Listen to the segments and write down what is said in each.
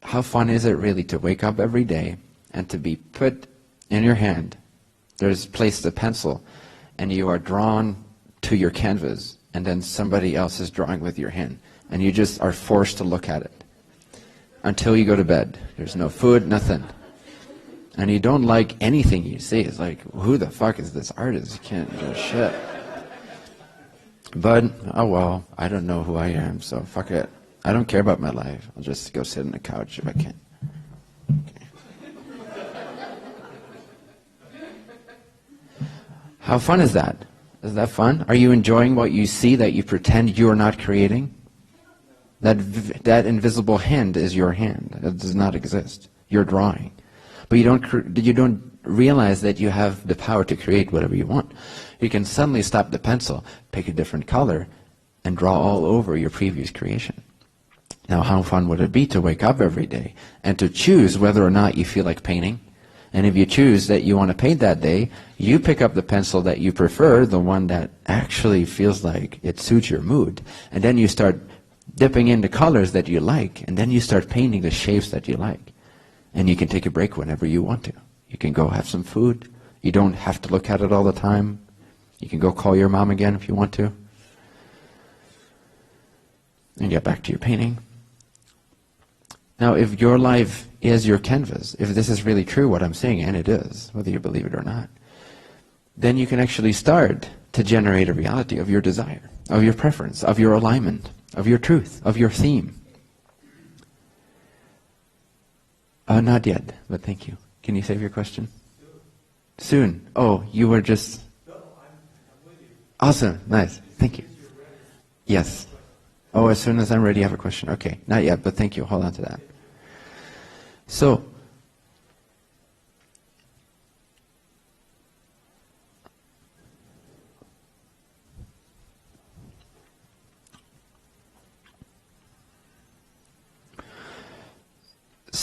how fun is it really to wake up every day and to be put in your hand, there's placed a pencil, and you are drawn to your canvas, and then somebody else is drawing with your hand, and you just are forced to look at it until you go to bed. There's no food, nothing. And you don't like anything you see. It's like, who the fuck is this artist? You can't do shit. But, oh well, I don't know who I am, so fuck it. I don't care about my life. I'll just go sit on the couch if I can. Okay. How fun is that? Is that fun? Are you enjoying what you see that you pretend you're not creating? That invisible hand is your hand. It does not exist. You're drawing. But you don't realize that you have the power to create whatever you want. You can suddenly stop the pencil, pick a different color, and draw all over your previous creation. Now, how fun would it be to wake up every day and to choose whether or not you feel like painting? And if you choose that you want to paint that day, you pick up the pencil that you prefer, the one that actually feels like it suits your mood, and then you start dipping into colors that you like, and then you start painting the shapes that you like. And you can take a break whenever you want to. You can go have some food. You don't have to look at it all the time. You can go call your mom again if you want to. And get back to your painting. Now, if your life is your canvas, if this is really true what I'm saying, and it is, whether you believe it or not, then you can actually start to generate a reality of your desire, of your preference, of your alignment, of your truth, of your theme. Not yet, but thank you. Can you save your question? Soon. Oh, you were just... No, I'm with you. Awesome. Nice. Thank you. Yes. Oh, as soon as I'm ready, I have a question. Okay. Not yet, but thank you. Hold on to that. So,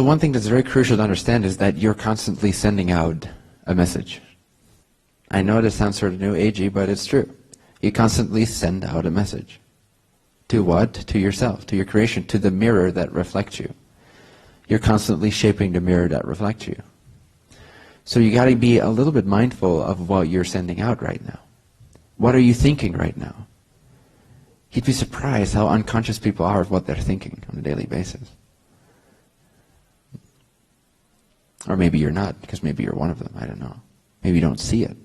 one thing that's very crucial to understand is that you're constantly sending out a message. I know this sounds sort of new agey, but it's true. You constantly send out a message. To what? To yourself, to your creation, to the mirror that reflects you. You're constantly shaping the mirror that reflects you. So you got to be a little bit mindful of what you're sending out right now. What are you thinking right now? You'd be surprised how unconscious people are of what they're thinking on a daily basis. Or maybe you're not, because maybe you're one of them, I don't know. Maybe you don't see it.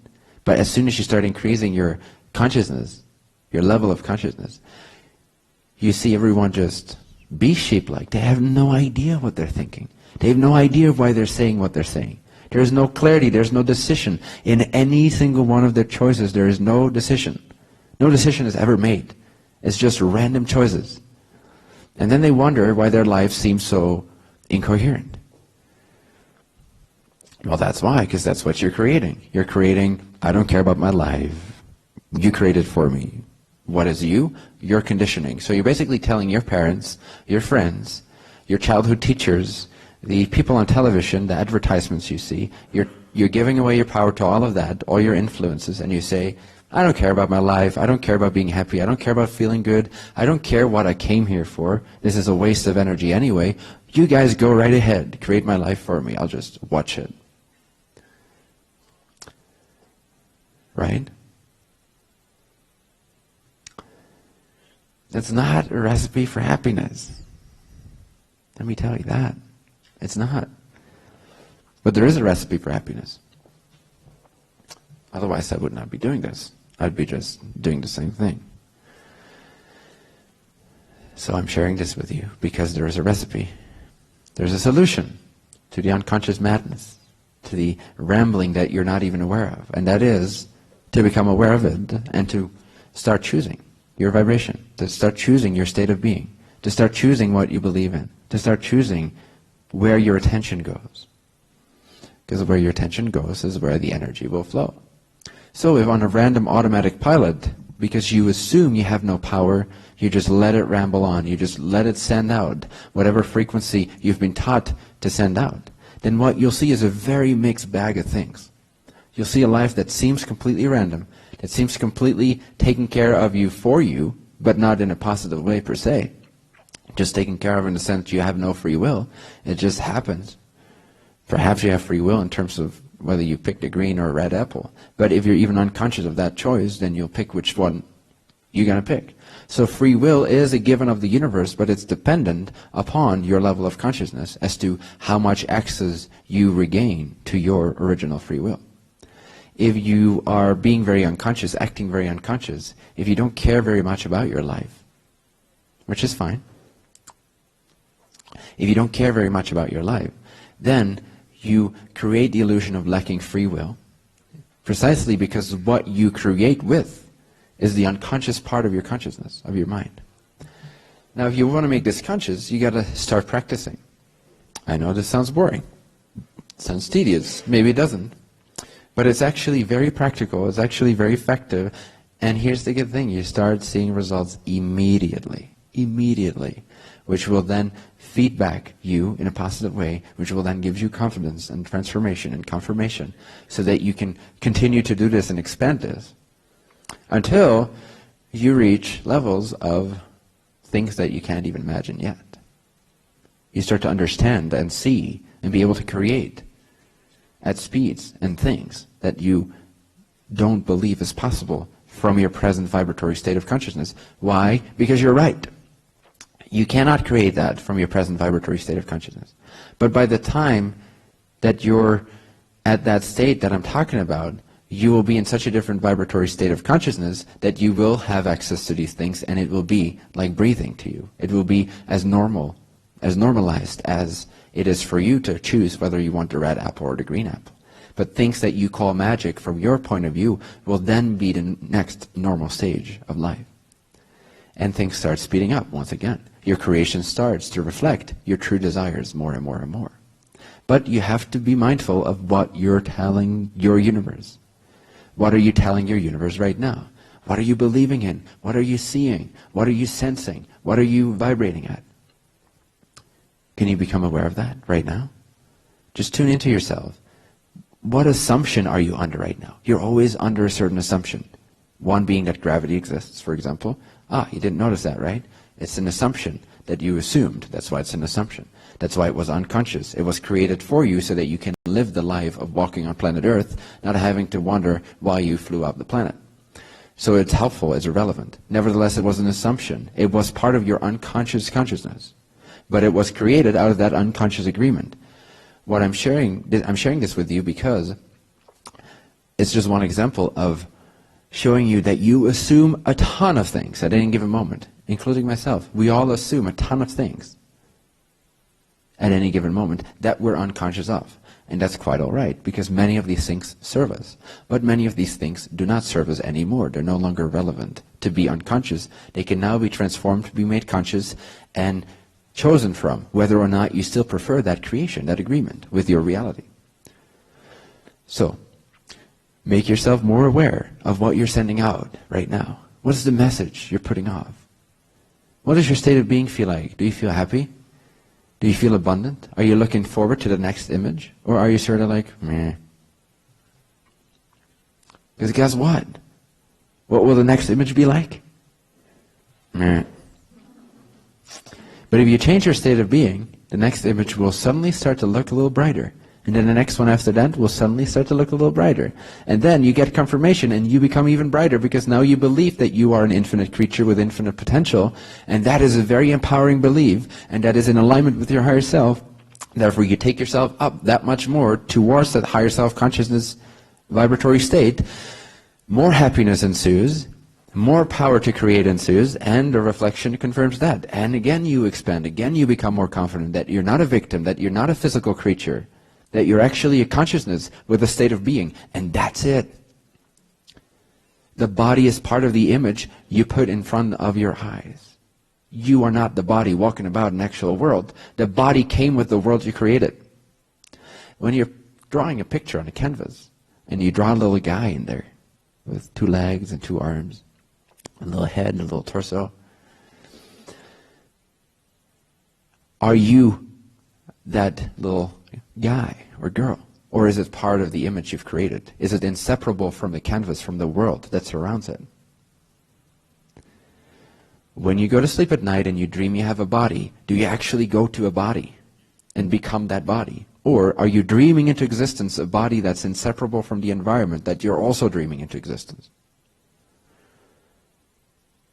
But as soon as you start increasing your consciousness, your level of consciousness, you see everyone just be sheep-like. They have no idea what they're thinking. They have no idea why they're saying what they're saying. There is no clarity, there's no decision. In any single one of their choices, there is no decision. No decision is ever made. It's just random choices. And then they wonder why their life seems so incoherent. Well, that's why, because that's what you're creating. You're creating, I don't care about my life. You created for me. What is you? Your conditioning. So you're basically telling your parents, your friends, your childhood teachers, the people on television, the advertisements you see, you're giving away your power to all of that, all your influences, and you say, I don't care about my life, I don't care about being happy, I don't care about feeling good, I don't care what I came here for, this is a waste of energy anyway, you guys go right ahead, create my life for me, I'll just watch it. Right? It's not a recipe for happiness. Let me tell you that. It's not. But there is a recipe for happiness. Otherwise I would not be doing this. I'd be just doing the same thing. So I'm sharing this with you because there is a recipe. There's a solution to the unconscious madness, to the rambling that you're not even aware of. And that is to become aware of it and to start choosing your vibration, to start choosing your state of being, to start choosing what you believe in, to start choosing where your attention goes. Because where your attention goes is where the energy will flow. So if on a random automatic pilot, because you assume you have no power, you just let it ramble on, you just let it send out whatever frequency you've been taught to send out, then what you'll see is a very mixed bag of things. You'll see a life that seems completely random, that seems completely taking care of you for you, but not in a positive way per se. just taken care of in the sense you have no free will. It just happens. Perhaps you have free will in terms of whether you picked a green or a red apple. But if you're even unconscious of that choice, then you'll pick which one you're going to pick. So free will is a given of the universe, but it's dependent upon your level of consciousness as to how much access you regain to your original free will. If you are being very unconscious, acting very unconscious, if you don't care very much about your life, which is fine, if you don't care very much about your life, then you create the illusion of lacking free will, precisely because what you create with is the unconscious part of your consciousness, of your mind. Now, if you want to make this conscious, you got to start practicing. I know this sounds boring. It sounds tedious. Maybe it doesn't. But it's actually very practical. It's actually very effective. And here's the good thing. You start seeing results immediately. Immediately. Which will then feedback you in a positive way, which will then give you confidence and transformation and confirmation, so that you can continue to do this and expand this until you reach levels of things that you can't even imagine yet. You start to understand and see and be able to create at speeds and things that you don't believe is possible from your present vibratory state of consciousness. Why? Because you're right. You cannot create that from your present vibratory state of consciousness. But by the time that you're at that state that I'm talking about, you will be in such a different vibratory state of consciousness that you will have access to these things, and it will be like breathing to you. It will be as normal, as normalized as it is for you to choose whether you want the red apple or the green apple. But things that you call magic from your point of view will then be the next normal stage of life. And things start speeding up once again. Your creation starts to reflect your true desires more and more and more. But you have to be mindful of what you're telling your universe. What are you telling your universe right now? What are you believing in? What are you seeing? What are you sensing? What are you vibrating at? Can you become aware of that right now? Just tune into yourself. What assumption are you under right now? You're always under a certain assumption. One being that gravity exists, for example. You didn't notice that, right? It's an assumption that you assumed. That's why it's an assumption. That's why it was unconscious. It was created for you so that you can live the life of walking on planet Earth, not having to wonder why you flew off the planet. So it's helpful, it's irrelevant. Nevertheless, it was an assumption. It was part of your unconscious consciousness. But it was created out of that unconscious agreement. What I'm sharing this with you because it's just one example of showing you that you assume a ton of things at any given moment, including myself. We all assume a ton of things at any given moment that we're unconscious of. And that's quite all right, because many of these things serve us. But many of these things do not serve us anymore. They're no longer relevant to be unconscious. They can now be transformed to be made conscious and chosen from, whether or not you still prefer that creation, that agreement with your reality. So, make yourself more aware of what you're sending out right now. What is the message you're putting off? What does your state of being feel like? Do you feel happy? Do you feel abundant? Are you looking forward to the next image? Or are you sort of like, meh? Because guess what? What will the next image be like? Meh. But if you change your state of being, the next image will suddenly start to look a little brighter. And then the next one after that will suddenly start to look a little brighter. And then you get confirmation and you become even brighter because now you believe that you are an infinite creature with infinite potential. And that is a very empowering belief. And that is in alignment with your higher self. Therefore, you take yourself up that much more towards that higher self-consciousness vibratory state. More happiness ensues. More power to create ensues, and the reflection confirms that. And again you expand, again you become more confident that you're not a victim, that you're not a physical creature, that you're actually a consciousness with a state of being, and that's it. The body is part of the image you put in front of your eyes. You are not the body walking about in the actual world. The body came with the world you created. When you're drawing a picture on a canvas, and you draw a little guy in there, with 2 legs and 2 arms, a little head and a little torso. Are you that little guy or girl? Or is it part of the image you've created? Is it inseparable from the canvas, from the world that surrounds it? When you go to sleep at night and you dream you have a body, do you actually go to a body and become that body? Or are you dreaming into existence a body that's inseparable from the environment that you're also dreaming into existence?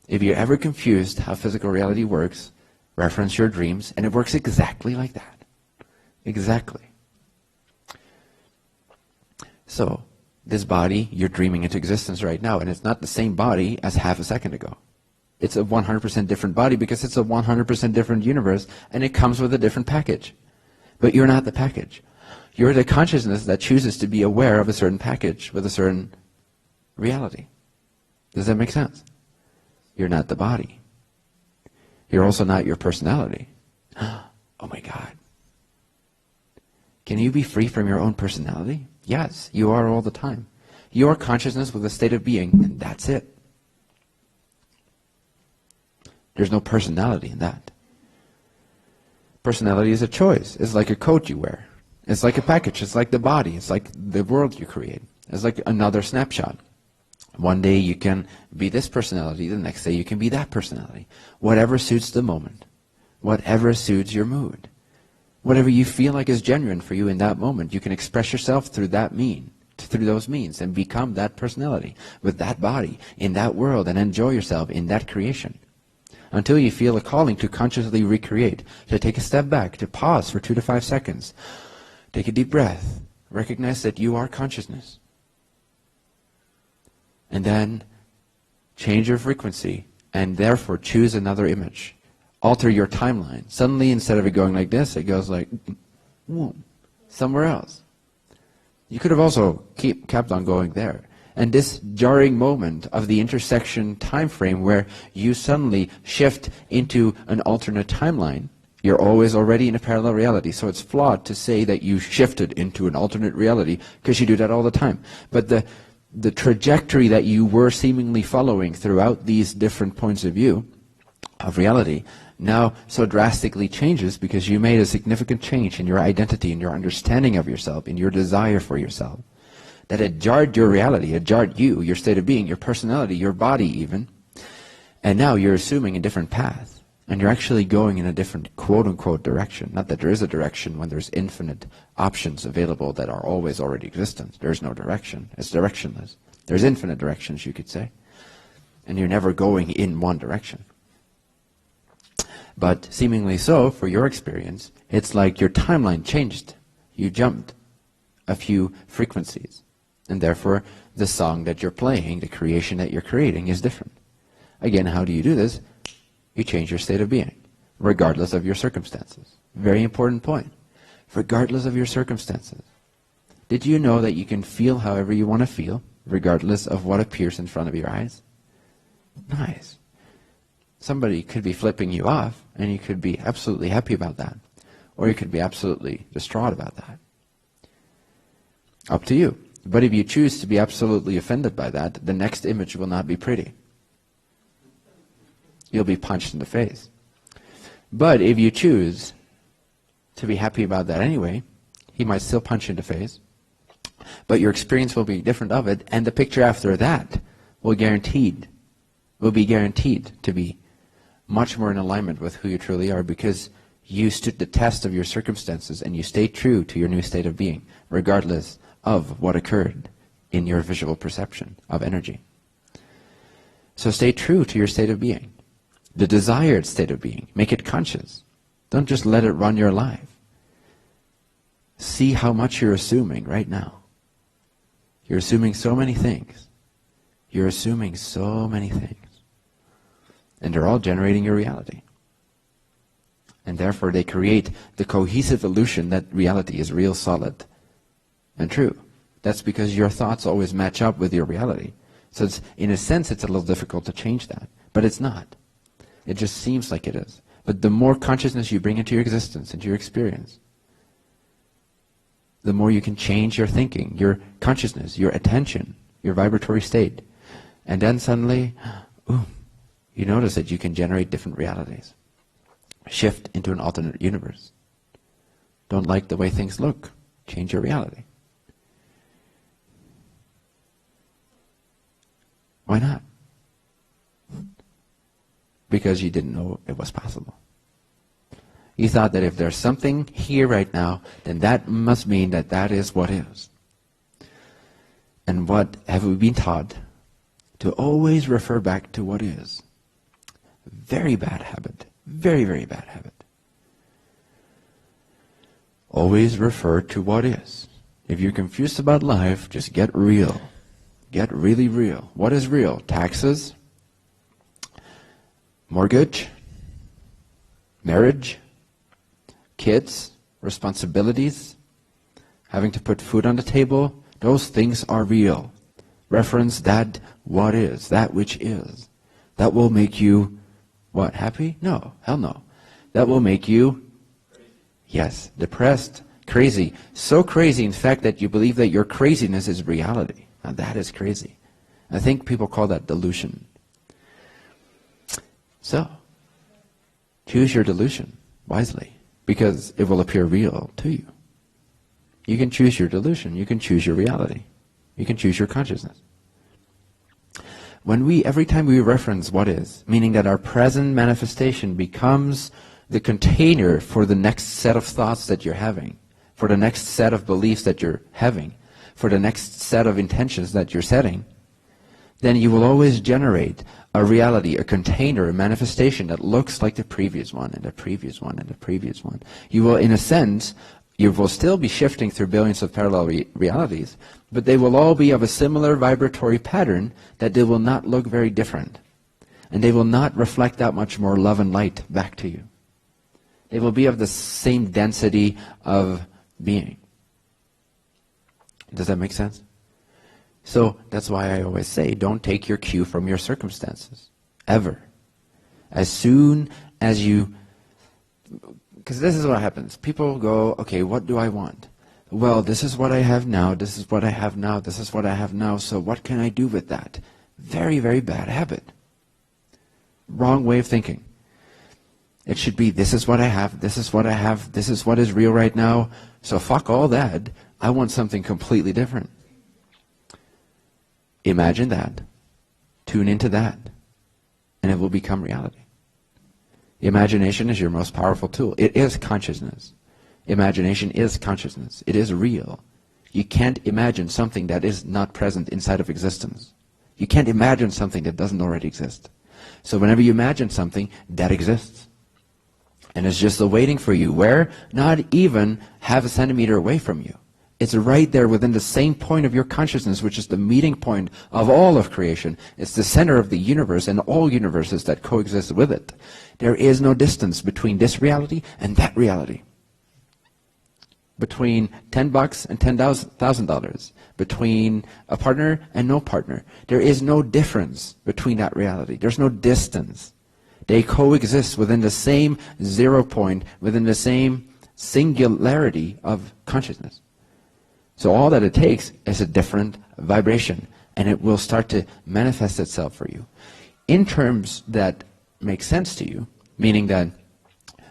If you're ever confused how physical reality works, reference your dreams, and it works exactly like that. Exactly. So, this body, you're dreaming into existence right now, and it's not the same body as half a second ago. It's a 100% different body because it's a 100% different universe, and it comes with a different package. But you're not the package. You're the consciousness that chooses to be aware of a certain package with a certain reality. Does that make sense? You're not the body. You're also not your personality. Oh my God. Can you be free from your own personality? Yes, you are all the time. You are consciousness with a state of being, and that's it. There's no personality in that. Personality is a choice. It's like a coat you wear. It's like a package. It's like the body. It's like the world you create. It's like another snapshot. One day you can be this personality, the next day you can be that personality. Whatever suits the moment. Whatever suits your mood. Whatever you feel like is genuine for you in that moment, you can express yourself through those means, and become that personality with that body in that world, and enjoy yourself in that creation. Until you feel a calling to consciously recreate, to take a step back, to pause for 2 to 5 seconds. Take a deep breath. Recognize that you are consciousness. And then change your frequency, and therefore choose another image. Alter your timeline. Suddenly, instead of it going like this, it goes like somewhere else. You could have also kept on going there. And this jarring moment of the intersection time frame where you suddenly shift into an alternate timeline, you're always already in a parallel reality. So it's flawed to say that you shifted into an alternate reality, because you do that all the time. But the trajectory that you were seemingly following throughout these different points of view of reality now so drastically changes because you made a significant change in your identity, in your understanding of yourself, in your desire for yourself, that it jarred your reality, it jarred you, your state of being, your personality, your body even, and now you're assuming a different path, and you're actually going in a different quote-unquote direction. Not that there is a direction when there's infinite options available that are always already existent. There's no direction. It's directionless. There's infinite directions, you could say, and you're never going in one direction. But seemingly so, for your experience, it's like your timeline changed. You jumped a few frequencies. And therefore, the song that you're playing, the creation that you're creating is different. Again, how do you do this? You change your state of being, regardless of your circumstances. Very important point. Regardless of your circumstances. Did you know that you can feel however you want to feel, regardless of what appears in front of your eyes? Nice. Somebody could be flipping you off, and you could be absolutely happy about that. Or you could be absolutely distraught about that. Up to you. But if you choose to be absolutely offended by that, the next image will not be pretty. You'll be punched in the face. But if you choose to be happy about that anyway, he might still punch you in the face, but your experience will be different of it, and the picture after that will be guaranteed to be much more in alignment with who you truly are, because you stood the test of your circumstances and you stayed true to your new state of being, regardless of what occurred in your visual perception of energy. So stay true to your state of being, the desired state of being. Make it conscious. Don't just let it run your life. See how much you're assuming right now. You're assuming so many things. You're assuming so many things. And they're all generating your reality. And therefore they create the cohesive illusion that reality is real, solid, and true. That's because your thoughts always match up with your reality. So it's, in a sense, it's a little difficult to change that. But it's not. It just seems like it is. But the more consciousness you bring into your existence, into your experience, the more you can change your thinking, your consciousness, your attention, your vibratory state. And then suddenly, you notice that you can generate different realities. Shift into an alternate universe. Don't like the way things look. Change your reality. Why not? because you didn't know it was possible. You thought that if there's something here right now, then that must mean that that is what is. And what have we been taught? To always refer back to what is. Very bad habit. Very, very bad habit. Always refer to what is. If you're confused about life, just get real. Get really real. What is real? Taxes? Mortgage? Marriage? Kids? Responsibilities? Having to put food on the table? Those things are real. Reference that what is, that which is. That will make you, what, happy? No, hell no. That will make you, yes, depressed, crazy. So crazy, in fact, that you believe that your craziness is reality. Now that is crazy. I think people call that delusion. So, choose your delusion wisely, because it will appear real to you. You can choose your delusion. You can choose your reality. You can choose your consciousness. Every time we reference what is, meaning that our present manifestation becomes the container for the next set of thoughts that you're having, for the next set of beliefs that you're having, for the next set of intentions that you're setting, then you will always generate a reality, a container, a manifestation that looks like the previous one, and the previous one, and the previous one. You will, in a sense, you will still be shifting through billions of parallel realities, but they will all be of a similar vibratory pattern that they will not look very different. And they will not reflect that much more love and light back to you. They will be of the same density of being. Does that make sense? So that's why I always say, don't take your cue from your circumstances. Ever. As soon as you... Because this is what happens. People go, okay, what do I want? Well, this is what I have now, this is what I have now, this is what I have now, so what can I do with that? Very, very bad habit. Wrong way of thinking. It should be, this is what I have, this is what I have, this is what is real right now, so fuck all that. I want something completely different. Imagine that. Tune into that. And it will become reality. Imagination is your most powerful tool. It is consciousness. Imagination is consciousness. It is real. You can't imagine something that is not present inside of existence. You can't imagine something that doesn't already exist. So whenever you imagine something, that exists. And it's just waiting for you. Where? Not even half a centimeter away from you. It's right there within the same point of your consciousness, which is the meeting point of all of creation. It's the center of the universe and all universes that coexist with it. There is no distance between this reality and that reality. Between $10 and $10,000. Between a partner and no partner. There is no difference between that reality. There's no distance. They coexist within the same 0 point, within the same singularity of consciousness. So all that it takes is a different vibration, and it will start to manifest itself for you. In terms that make sense to you, meaning that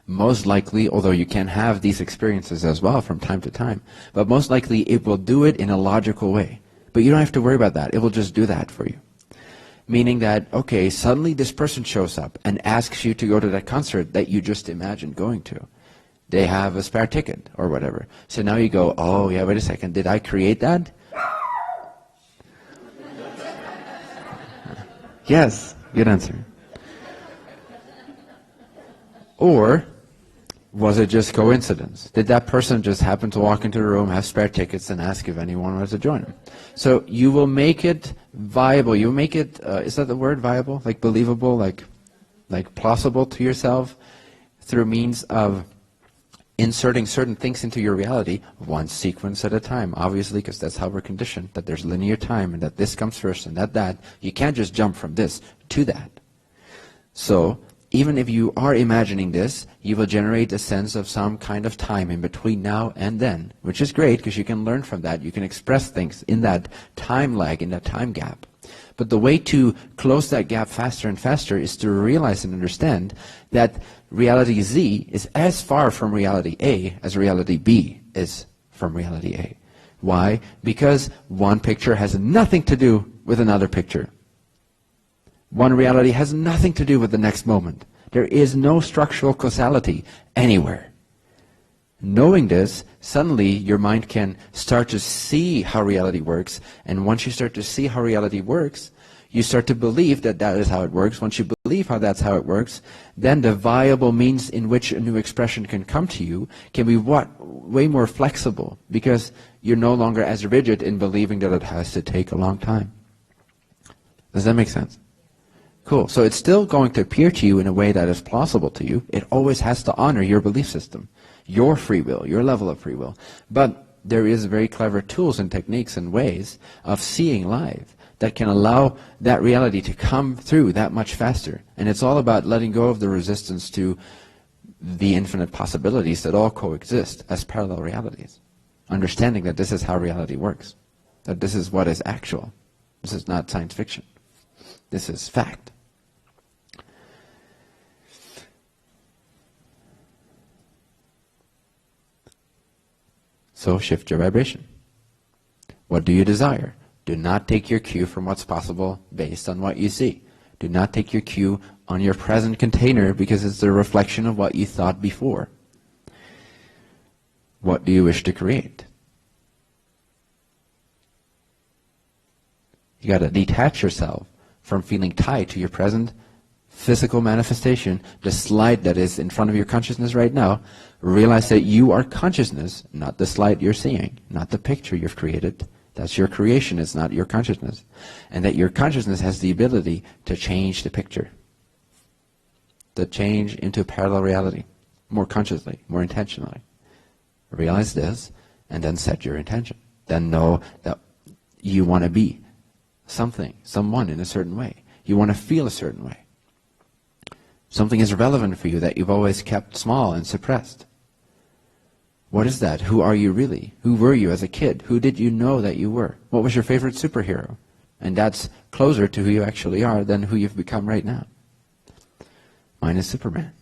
most likely, although you can have these experiences as well from time to time, but most likely it will do it in a logical way. But you don't have to worry about that. It will just do that for you. Meaning that, okay, suddenly this person shows up and asks you to go to that concert that you just imagined going to. They have a spare ticket or whatever. So now you go, oh yeah, wait a second, did I create that? Yes, good answer. Or was it just coincidence? Did that person just happen to walk into the room, have spare tickets, and ask if anyone wanted to join them? So you will make it viable. You make it, is that the word, viable? Like believable, like plausible to yourself through means of inserting certain things into your reality one sequence at a time, obviously, because that's how we're conditioned, that there's linear time and that this comes first and that. You can't just jump from this to that. So even if you are imagining this, you will generate a sense of some kind of time in between now and then, which is great because you can learn from that. You can express things in that time lag, in that time gap. But the way to close that gap faster and faster is to realize and understand that reality Z is as far from reality A as reality B is from reality A. Why? Because one picture has nothing to do with another picture. One reality has nothing to do with the next moment. There is no structural causality anywhere. Knowing this, suddenly your mind can start to see how reality works, and once you start to see how reality works, you start to believe that that is how it works. Once you believe how that's how it works, then the viable means in which a new expression can come to you can be way more flexible, because you're no longer as rigid in believing that it has to take a long time. Does that make sense? Cool. So it's still going to appear to you in a way that is plausible to you. It always has to honor your belief system, your free will, your level of free will. But there is very clever tools and techniques and ways of seeing live that can allow that reality to come through that much faster. And it's all about letting go of the resistance to the infinite possibilities that all coexist as parallel realities. Understanding that this is how reality works. That this is what is actual. This is not science fiction. This is fact. So shift your vibration. What do you desire? Do not take your cue from what's possible based on what you see. Do not take your cue on your present container because it's a reflection of what you thought before. What do you wish to create? You got to detach yourself from feeling tied to your present physical manifestation, the slide that is in front of your consciousness right now. Realize that you are consciousness, not the slide you're seeing, not the picture you've created. That's your creation, it's not your consciousness. And that your consciousness has the ability to change the picture, to change into parallel reality, more consciously, more intentionally. Realize this, and then set your intention. Then know that you want to be something, someone in a certain way. You want to feel a certain way. Something is relevant for you that you've always kept small and suppressed. What is that? Who are you really? Who were you as a kid? Who did you know that you were? What was your favorite superhero? And that's closer to who you actually are than who you've become right now. Mine is Superman.